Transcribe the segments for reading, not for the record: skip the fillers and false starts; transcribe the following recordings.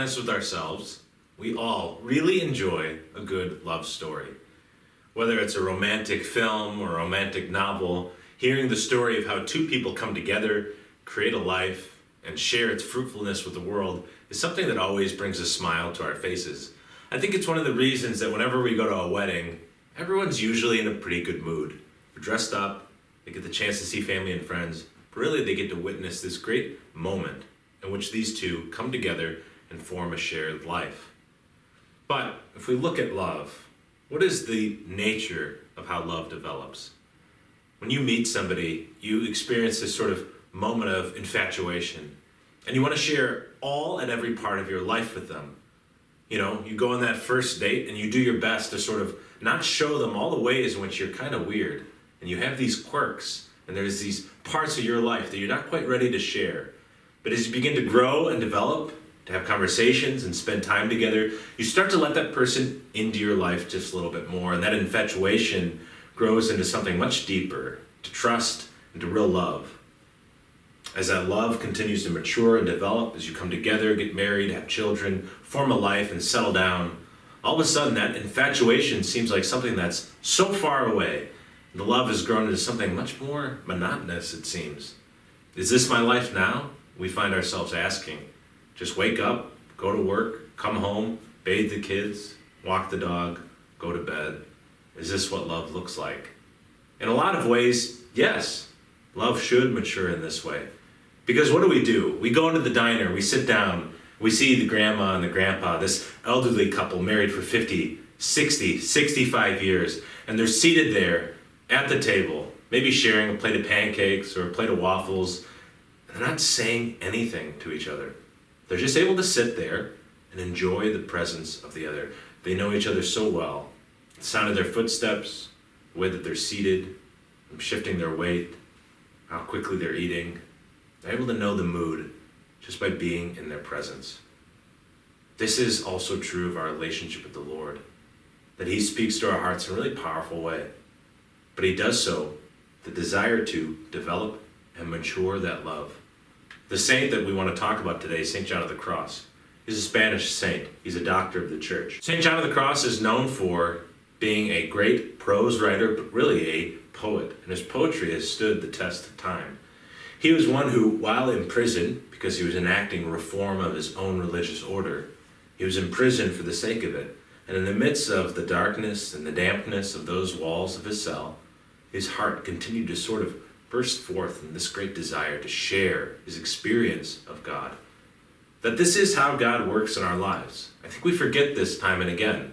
honest with ourselves, we all really enjoy a good love story. Whether it's a romantic film or a romantic novel, hearing the story of how two people come together, create a life, and share its fruitfulness with the world is something that always brings a smile to our faces. I think it's one of the reasons that whenever we go to a wedding, everyone's usually in a pretty good mood. They're dressed up, they get the chance to see family and friends, but really they get to witness this great moment in which these two come together and form a shared life. But if we look at love, what is the nature of how love develops? When you meet somebody, you experience this sort of moment of infatuation, and you want to share all and every part of your life with them. You know, you go on that first date and you do your best to sort of not show them all the ways in which you're kind of weird, and you have these quirks, and there's these parts of your life that you're not quite ready to share. But as you begin to grow and develop, to have conversations and spend time together, you start to let that person into your life just a little bit more, and that infatuation grows into something much deeper, to trust and to real love. As that love continues to mature and develop, as you come together, get married, have children, form a life, and settle down, all of a sudden that infatuation seems like something that's so far away. The love has grown into something much more monotonous, it seems. Is this my life now? We find ourselves asking. Just wake up, go to work, come home, bathe the kids, walk the dog, go to bed. Is this what love looks like? In a lot of ways, yes, love should mature in this way. Because what do? We go into the diner, we sit down, we see the grandma and the grandpa, this elderly couple married for 50, 60, 65 years, and they're seated there at the table, maybe sharing a plate of pancakes or a plate of waffles. They're not saying anything to each other. They're just able to sit there and enjoy the presence of the other. They know each other so well. The sound of their footsteps, the way that they're seated, shifting their weight, how quickly they're eating. They're able to know the mood just by being in their presence. This is also true of our relationship with the Lord, that He speaks to our hearts in a really powerful way. But He does so with the desire to develop and mature that love. The saint that we want to talk about today, St. John of the Cross, is a Spanish saint. He's a doctor of the church. St. John of the Cross is known for being a great prose writer, but really a poet, and his poetry has stood the test of time. He was one who, while in prison, because he was enacting reform of his own religious order, he was in prison for the sake of it, and in the midst of the darkness and the dampness of those walls of his cell, his heart continued to sort of burst forth in this great desire to share his experience of God. That this is how God works in our lives. I think we forget this time and again,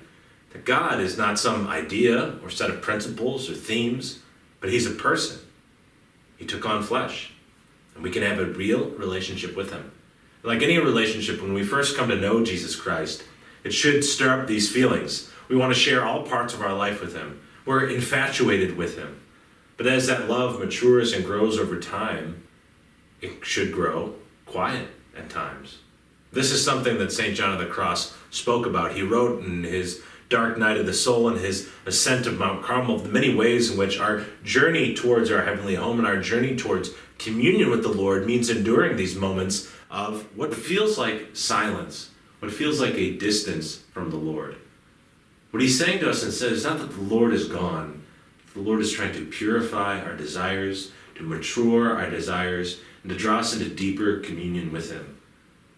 that God is not some idea or set of principles or themes, but He's a person. He took on flesh, and we can have a real relationship with Him. Like any relationship, when we first come to know Jesus Christ, it should stir up these feelings. We want to share all parts of our life with Him. We're infatuated with Him. But as that love matures and grows over time, it should grow quiet at times. This is something that St. John of the Cross spoke about. He wrote in his Dark Night of the Soul and his Ascent of Mount Carmel the many ways in which our journey towards our heavenly home and our journey towards communion with the Lord means enduring these moments of what feels like silence, what feels like a distance from the Lord. What he's saying to us instead is not that the Lord is gone. The Lord is trying to purify our desires, to mature our desires, and to draw us into deeper communion with Him.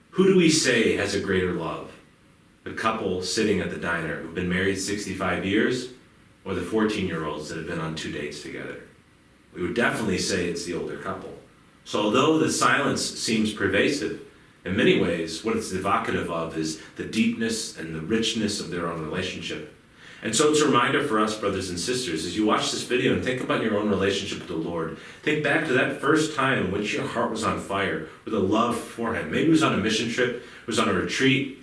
Who do we say has a greater love? The couple sitting at the diner who've been married 65 years, or the 14-year-olds that have been on 2 dates together? We would definitely say it's the older couple. So although the silence seems pervasive, in many ways what it's evocative of is the deepness and the richness of their own relationship. And so it's a reminder for us, brothers and sisters, as you watch this video and think about your own relationship with the Lord, think back to that first time in which your heart was on fire with a love for Him. Maybe it was on a mission trip, it was on a retreat,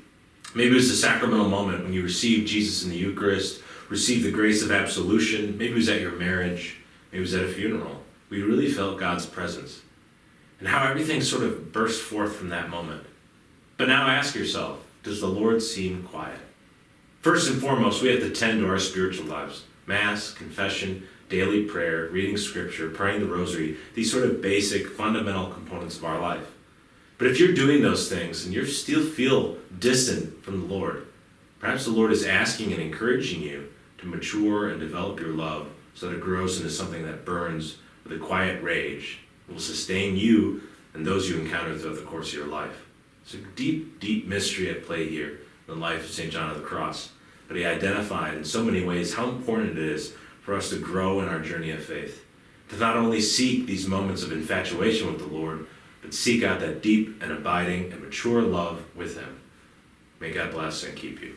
maybe it was a sacramental moment when you received Jesus in the Eucharist, received the grace of absolution, maybe it was at your marriage, maybe it was at a funeral. We really felt God's presence. And how everything sort of burst forth from that moment. But now ask yourself, does the Lord seem quiet? First and foremost, we have to tend to our spiritual lives. Mass, confession, daily prayer, reading scripture, praying the rosary, these sort of basic, fundamental components of our life. But if you're doing those things and you still feel distant from the Lord, perhaps the Lord is asking and encouraging you to mature and develop your love so that it grows into something that burns with a quiet rage, will sustain you and those you encounter throughout the course of your life. It's a deep, deep mystery at play here in the life of St. John of the Cross. But he identified in so many ways how important it is for us to grow in our journey of faith, to not only seek these moments of infatuation with the Lord, but seek out that deep and abiding and mature love with him. May God bless and keep you.